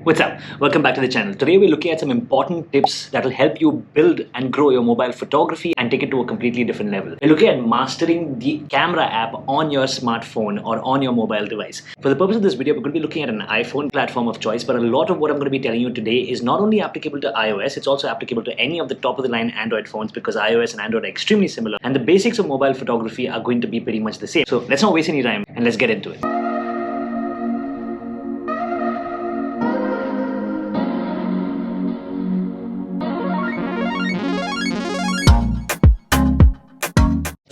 What's up? Welcome back to the channel. Today we're looking at some important tips that will help you build and grow your mobile photography and take it to a completely different level. We're looking at mastering the camera app on your smartphone or on your mobile device. For the purpose of this video, we're going to be looking at an iPhone platform of choice, but a lot of what I'm going to be telling you today is not only applicable to iOS, it's also applicable to any of the top of the line Android phones because iOS and Android are extremely similar and the basics of mobile photography are going to be pretty much the same. So let's not waste any time and let's get into it.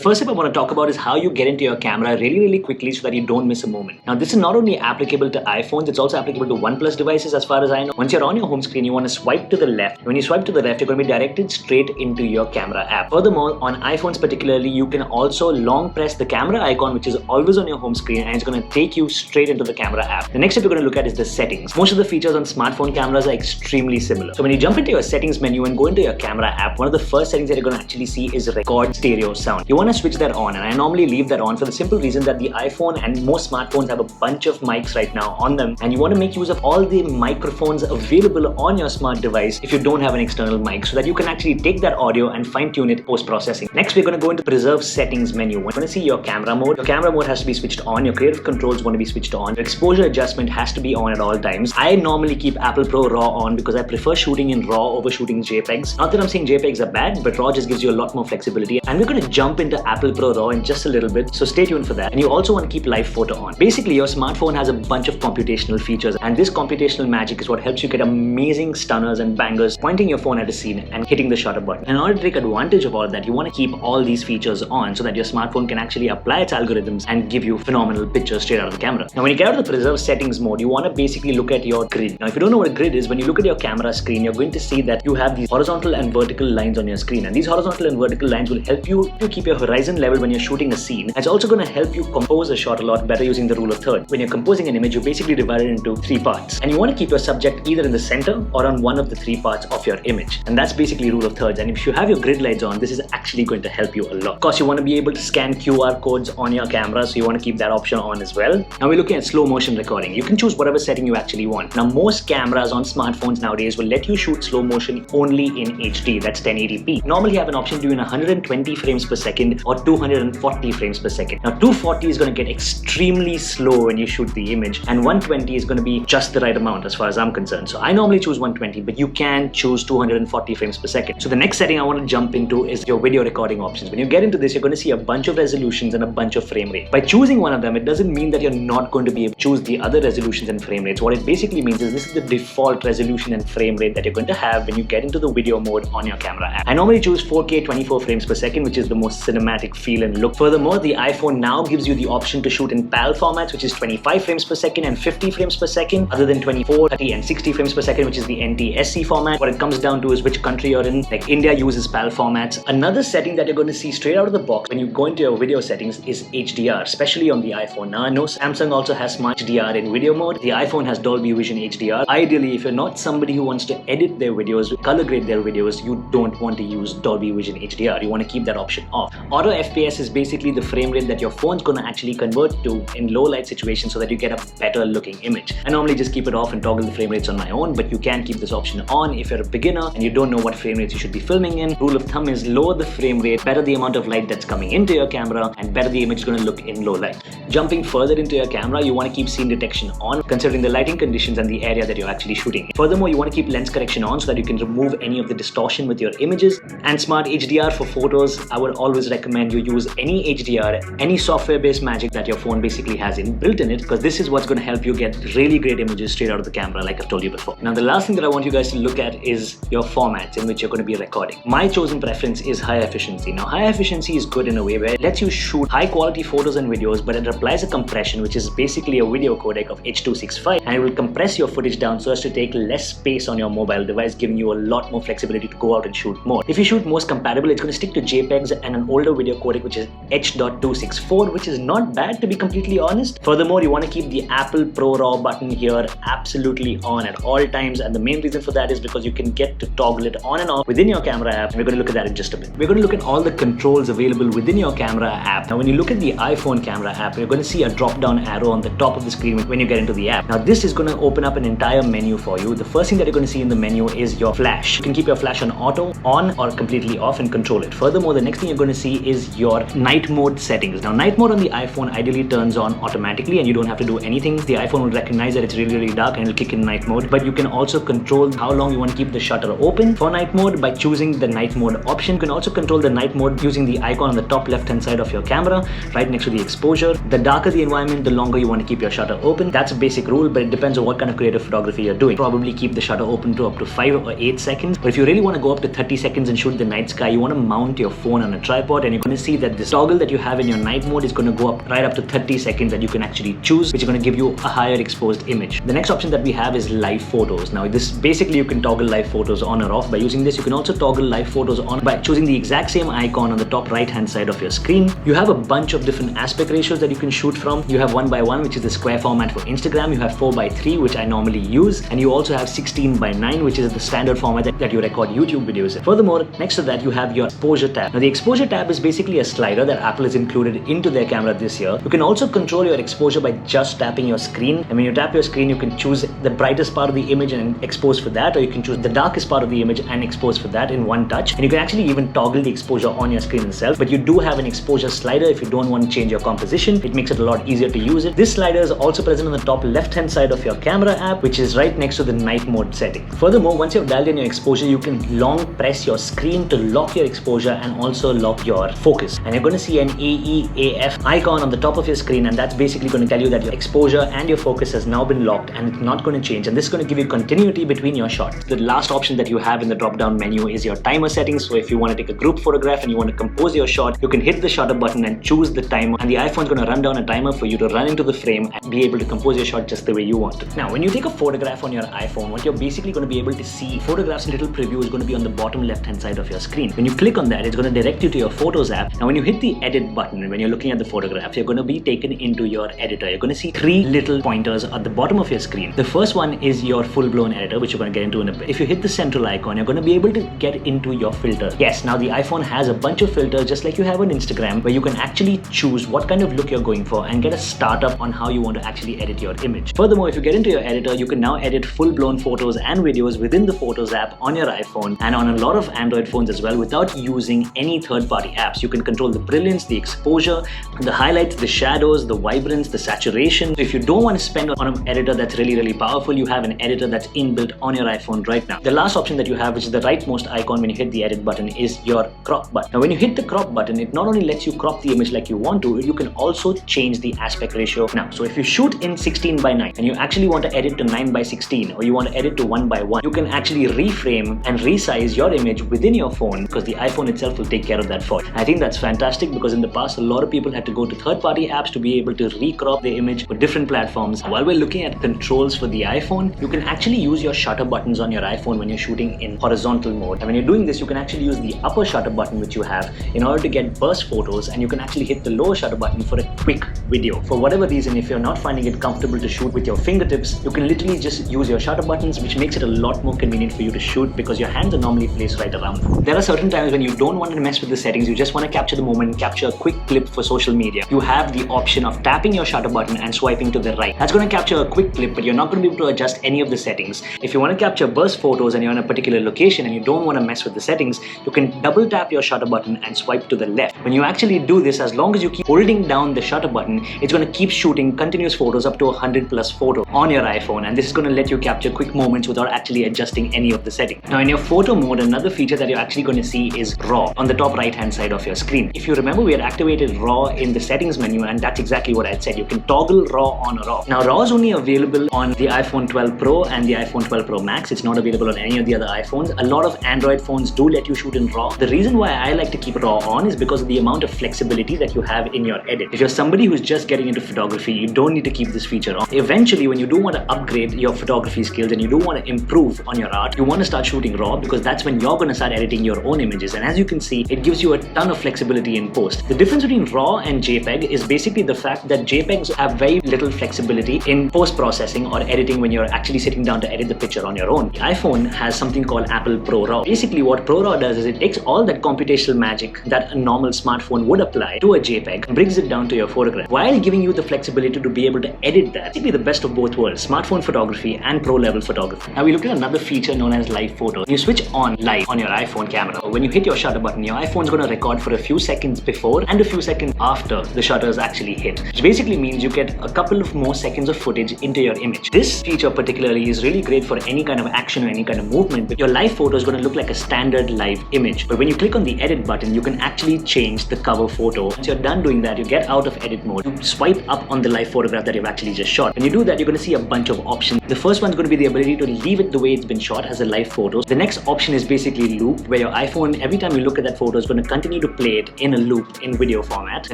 First tip I want to talk about is how you get into your camera really quickly so that you don't miss a moment. Now this is not only applicable to iPhones, it's also applicable to OnePlus devices as far as I know. Once you're on your home screen, you want to swipe to the left. When you swipe to the left, you're going to be directed straight into your camera app. Furthermore, on iPhones particularly, you can also long press the camera icon which is always on your home screen and it's going to take you straight into the camera app. The next step we're going to look at is the settings. Most of the features on smartphone cameras are extremely similar. So when you jump into your settings menu and go into your camera app, one of the first settings that you're going to actually see is record stereo sound. You want to switch that on, and I normally leave that on for the simple reason that the iPhone and most smartphones have a bunch of mics right now on them, and you want to make use of all the microphones available on your smart device if you don't have an external mic, so that you can actually take that audio and fine-tune it post-processing. Next, we're going to go into preserve settings menu. We're going to see your camera mode. Your camera mode has to be switched on. Your creative controls want to be switched on. Your exposure adjustment has to be on at all times. I normally keep Apple Pro RAW on because I prefer shooting in RAW over shooting JPEGs. Not that I'm saying JPEGs are bad, but RAW just gives you a lot more flexibility. And we're going to jump into Apple Pro RAW in just a little bit, so stay tuned for that. And you also want to keep live photo on. Basically, your smartphone has a bunch of computational features, and this computational magic is what helps you get amazing stunners and bangers pointing your phone at a scene and hitting the shutter button. And in order to take advantage of all of that, you want to keep all these features on so that your smartphone can actually apply its algorithms and give you phenomenal pictures straight out of the camera. Now, when you get out of the preserve settings mode, you want to basically look at your grid. Now, if you don't know what a grid is, when you look at your camera screen, you're going to see that you have these horizontal and vertical lines on your screen, and these horizontal and vertical lines will help you to keep your horizon level when you're shooting a scene. It's also going to help you compose a shot a lot better using the rule of thirds. When you're composing an image, you basically divide it into three parts, and you want to keep your subject either in the center or on one of the three parts of your image, and that's basically rule of thirds. And if you have your grid lights on, this is actually going to help you a lot. Of course, you want to be able to scan QR codes on your camera, so you want to keep that option on as well. Now we're looking at slow motion recording. You can choose whatever setting you actually want. Now most cameras on smartphones nowadays will let you shoot slow motion only in HD, that's 1080p. Normally you have an option to do in 120 frames per second or 240 frames per second. Now 240 is going to get extremely slow when you shoot the image, and 120 is going to be just the right amount as far as I'm concerned. So I normally choose 120, but you can choose 240 frames per second. So the next setting I want to jump into is your video recording options. When you get into this, you're going to see a bunch of resolutions and a bunch of frame rate. By choosing one of them, it doesn't mean that you're not going to be able to choose the other resolutions and frame rates. What it basically means is this is the default resolution and frame rate that you're going to have when you get into the video mode on your camera app. I normally choose 4K 24 frames per second, which is the most cinematic feel and look. Furthermore, the iPhone now gives you the option to shoot in PAL formats, which is 25 frames per second and 50 frames per second, other than 24, 30 and 60 frames per second, which is the NTSC format. What it comes down to is which country you're in. Like India uses PAL formats. Another setting that you're going to see straight out of the box when you go into your video settings is HDR, especially on the iPhone. Now I know Samsung also has Smart HDR in video mode. The iPhone has Dolby Vision HDR. Ideally, if you're not somebody who wants to edit their videos, color grade their videos, you don't want to use Dolby Vision HDR. You want to keep that option off. Auto FPS is basically the frame rate that your phone's going to actually convert to in low light situations so that you get a better looking image. I normally just keep it off and toggle the frame rates on my own, but you can keep this option on if you're a beginner and you don't know what frame rates you should be filming in. Rule of thumb is lower the frame rate, better the amount of light that's coming into your camera, and better the image is going to look in low light. Jumping further into your camera, you want to keep scene detection on, considering the lighting conditions and the area that you're actually shooting in. Furthermore, you want to keep lens correction on so that you can remove any of the distortion with your images. And Smart HDR for photos, I would always recommend you use any HDR, any software-based magic that your phone basically has built in it, because this is what's going to help you get really great images straight out of the camera, like I've told you before. Now the last thing that I want you guys to look at is your formats in which you're going to be recording. My chosen preference is high efficiency. Now high efficiency is good in a way where it lets you shoot high quality photos and videos, but it applies a compression which is basically a video codec of H.265, and it will compress your footage down so as to take less space on your mobile device, giving you a lot more flexibility to go out and shoot more. If you shoot most compatible, it's going to stick to JPEGs and an older particular video codec which is H.264, which is not bad to be completely honest. Furthermore, you want to keep the Apple Pro RAW button here absolutely on at all times, and the main reason for that is because you can get to toggle it on and off within your camera app, and we're going to look at that in just a bit. We're going to look at all the controls available within your camera app. Now when you look at the iPhone camera app, you're going to see a drop down arrow on the top of the screen when you get into the app. Now this is going to open up an entire menu for you. The first thing that you're going to see in the menu is your flash. You can keep your flash on auto, on, or completely off and control it. Furthermore, the next thing you're going to see is your night mode settings. Now night mode on the iPhone ideally turns on automatically and you don't have to do anything. The iPhone will recognize that it's really dark and it'll kick in night mode, but you can also control how long you want to keep the shutter open for night mode by choosing the night mode option. You can also control the night mode using the icon on the top left hand side of your camera right next to the exposure. The darker the environment, the longer you want to keep your shutter open. That's a basic rule, but it depends on what kind of creative photography you're doing. Probably keep the shutter open to up to 5 or 8 seconds, but if you really want to go up to 30 seconds and shoot the night sky, you want to mount your phone on a tripod, and you're going to see that this toggle that you have in your night mode is going to go up right up to 30 seconds that you can actually choose, which is going to give you a higher exposed image. The next option that we have is live photos. Now this basically you can toggle live photos on or off by using this. You can also toggle live photos on by choosing the exact same icon on the top right hand side of your screen. You have a bunch of different aspect ratios that you can shoot from. You have 1:1, which is the square format for Instagram. You have 4:3, which I normally use, and you also have 16:9, which is the standard format that you record YouTube videos in. Furthermore, next to that you have your exposure tab. Now the exposure tab is basically a slider that Apple has included into their camera this year. You can also control your exposure by just tapping your screen, and when you tap your screen you can choose the brightest part of the image and expose for that, or you can choose the darkest part of the image and expose for that in one touch. And you can actually even toggle the exposure on your screen itself, but you do have an exposure slider if you don't want to change your composition. It makes it a lot easier to use it. This slider is also present on the top left hand side of your camera app, which is right next to the night mode setting. Furthermore, once you've dialed in your exposure, you can long press your screen to lock your exposure and also lock your focus, and you're going to see an AEAF icon on the top of your screen, and that's basically going to tell you that your exposure and your focus has now been locked and it's not going to change, and this is going to give you continuity between your shots. The last option that you have in the drop down menu is your timer settings. So if you want to take a group photograph and you want to compose your shot, you can hit the shutter button and choose the timer, and the iPhone's going to run down a timer for you to run into the frame and be able to compose your shot just the way you want to. Now when you take a photograph on your iPhone, what you're basically going to be able to see, photographs in little preview, is going to be on the bottom left hand side of your screen. When you click on that, it's going to direct you to your Photos app. Now when you hit the edit button, when you're looking at the photograph, you're going to be taken into your editor. You're going to see 3 little pointers at the bottom of your screen. The first one is your full-blown editor, which you're going to get into in a bit. If you hit the central icon, you're going to be able to get into your filter. Yes, now the iPhone has a bunch of filters just like you have on Instagram, where you can actually choose what kind of look you're going for and get a startup on how you want to actually edit your image. Furthermore, if you get into your editor, you can now edit full-blown photos and videos within the Photos app on your iPhone and on a lot of Android phones as well without using any third-party apps. You can control the brilliance, the exposure, the highlights, the shadows, the vibrance, the saturation. So if you don't want to spend on an editor that's really powerful, you have an editor that's inbuilt on your iPhone right now. The last option that you have, which is the rightmost icon when you hit the edit button, is your crop button. Now when you hit the crop button, it not only lets you crop the image like you want to, you can also change the aspect ratio now. So if you shoot in 16:9 and you actually want to edit to 9:16, or you want to edit to 1:1, you can actually reframe and resize your image within your phone, because the iPhone itself will take care of that for you. I think that's fantastic, because in the past a lot of people had to go to third-party apps to be able to recrop the image for different platforms. While we're looking at controls for the iPhone, you can actually use your shutter buttons on your iPhone when you're shooting in horizontal mode. And when you're doing this, you can actually use the upper shutter button which you have in order to get burst photos, and you can actually hit the lower shutter button for a quick video. For whatever reason, if you're not finding it comfortable to shoot with your fingertips, you can literally just use your shutter buttons, which makes it a lot more convenient for you to shoot because your hands are normally placed right around them. There are certain times when you don't want to mess with the settings, you just want to capture the moment, capture a quick clip for social media. You have the option of tapping your shutter button and swiping to the right. That's going to capture a quick clip, but you're not going to be able to adjust any of the settings. If you want to capture burst photos and you're in a particular location and you don't want to mess with the settings, you can double tap your shutter button and swipe to the left. When you actually do this, as long as you keep holding down the shutter button, it's going to keep shooting continuous photos up to 100+ photos on your iPhone, and this is going to let you capture quick moments without actually adjusting any of the settings. Now in your photo mode, another feature that you're actually going to see is RAW on the top right hand side of your screen. If you remember, we had activated RAW in the settings menu, and that's exactly what I said. You can toggle RAW on or off. Now RAW is only available on the iPhone 12 Pro and the iPhone 12 Pro Max. It's not available on any of the other iPhones. A lot of Android phones do let you shoot in RAW. The reason why I like to keep RAW on is because of the amount of flexibility that you have in your edit. If you're somebody who's just getting into photography, you don't need to keep this feature on. Eventually, when you do want to upgrade your photography skills and you do want to improve on your art, you want to start shooting RAW, because that's when you're going to start editing your own images. And as you can see, it gives you a ton ton of flexibility in post. The difference between RAW and JPEG is basically the fact that JPEGs have very little flexibility in post-processing or editing when you're actually sitting down to edit the picture on your own. The iPhone has something called Apple ProRAW. Basically what ProRAW does is it takes all that computational magic that a normal smartphone would apply to a JPEG and brings it down to your photograph while giving you the flexibility to be able to edit that. Basically the best of both worlds, smartphone photography and pro level photography. Now we look at another feature known as live photo. You switch on live on your iPhone camera. When you hit your shutter button, your iPhone's going to record for a few seconds before and a few seconds after the shutter is actually hit, which basically means you get a couple of more seconds of footage into your image. This feature particularly is really great for any kind of action or any kind of movement, but your live photo is going to look like a standard live image. But when you click on the edit button, you can actually change the cover photo. Once you're done doing that, you get out of edit mode, you swipe up on the live photograph that you've actually just shot. When you do that, you're going to see a bunch of options. The first one's going to be the ability to leave it the way it's been shot as a live photo. The next option is basically loop, where your iPhone, every time you look at that photo, is going to continue to play it in a loop in video format. The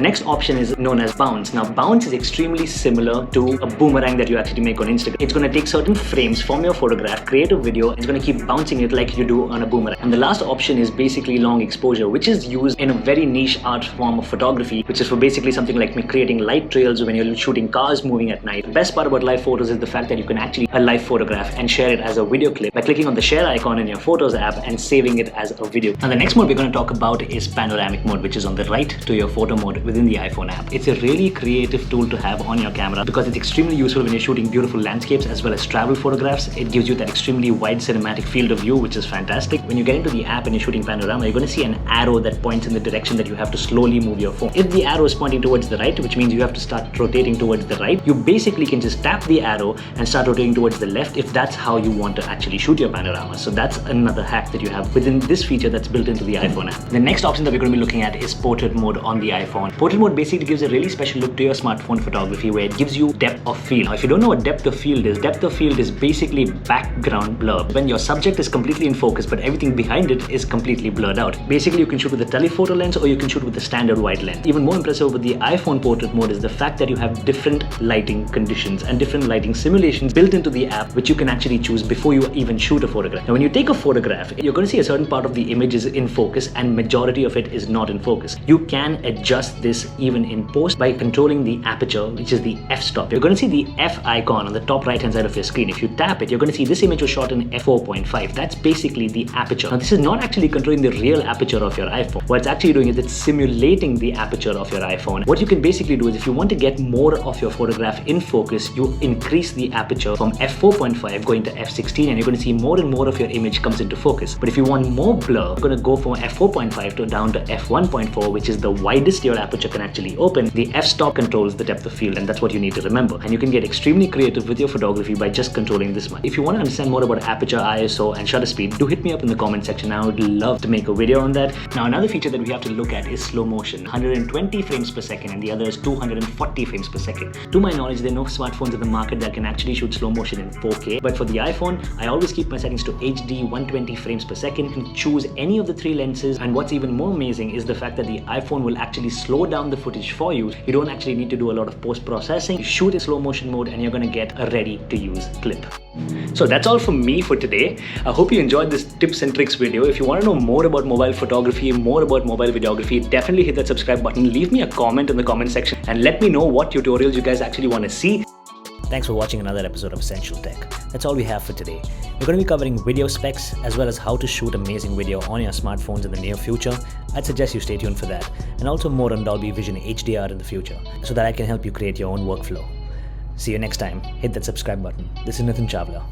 next option is known as bounce. Now bounce is extremely similar to a boomerang that you actually make on Instagram. It's going to take certain frames from your photograph, create a video, and it's going to keep bouncing it like you do on a boomerang. And the last option is basically long exposure, which is used in a very niche art form of photography, which is for basically something like me creating light trails when you're shooting cars moving at night. The best part about live photos is the fact that you can actually a live photograph and share it as a video clip by clicking on the share icon in your Photos app and saving it as a video. Now the next mode we're going to talk about is panoramic mode, which is on the right to your photo mode within the iPhone app. It's a really creative tool to have on your camera because it's extremely useful when you're shooting beautiful landscapes as well as travel photographs. It gives you that extremely wide cinematic field of view, which is fantastic. When you get into the app and you're shooting panorama, you're going to see an arrow that points in the direction that you have to slowly move your phone. If the arrow is pointing towards the right, which means you have to start rotating towards the right, you basically can just tap the arrow and start rotating towards the left if that's how you want to actually shoot your panorama. So that's another hack that you have within this feature that's built into the iPhone app. The next option that we're going to be looking at is portrait mode on the iPhone. Portrait mode basically gives a really special look to your smartphone photography where it gives you depth of field. Now if you don't know what depth of field is basically background blur. When your subject is completely in focus but everything behind it is completely blurred out. Basically you can shoot with a telephoto lens or you can shoot with a standard wide lens. Even more impressive with the iPhone portrait mode is the fact that you have different lighting conditions and different lighting simulations built into the app, which you can actually choose before you even shoot a photograph. Now when you take a photograph, you're going to see a certain part of the image is in focus and majority of it is not in focus. You can adjust this even in post by controlling the aperture, which is the f-stop. You're going to see the F icon on the top right hand side of your screen. If you tap it, you're going to see this image was shot in f4.5. That's basically the aperture. Now this is not actually controlling the real aperture of your iPhone. What it's actually doing is it's simulating the aperture of your iPhone. What you can basically do is if you want to get more of your photograph in focus, you increase the aperture from f4.5 going to f16 and you're going to see more and more of your image comes into focus. But if you want more blur, you're going to go from f4.5 to down to f1.4, which is the widest your aperture can actually open. The f-stop controls the depth of field, and that's what you need to remember. And you can get extremely creative with your photography by just controlling this much. If you want to understand more about aperture, ISO and shutter speed, do hit me up in the comment section. I would love to make a video on that. Now another feature that we have to look at is slow motion. 120 frames per second and the other is 240 frames per second. To my knowledge, there are no smartphones in the market that can actually shoot slow motion in 4K. But for the iPhone, I always keep my settings to HD 120 frames per second. You can choose any of the three lenses, and what's even more amazing is the fact that the iPhone will actually slow down the footage for you. You don't actually need to do a lot of post-processing. You shoot in slow motion mode and you're going to get a ready-to-use clip. So that's all from me for today. I hope you enjoyed this tips and tricks video. If you want to know more about mobile photography, more about mobile videography, definitely hit that subscribe button. Leave me a comment in the comment section and let me know what tutorials you guys actually want to see. Thanks for watching another episode of Essential Tech. That's all we have for today. We're going to be covering video specs as well as how to shoot amazing video on your smartphones in the near future. I'd suggest you stay tuned for that, and also more on Dolby Vision HDR in the future so that I can help you create your own workflow. See you next time. Hit that subscribe button. This is Nitin Chawla.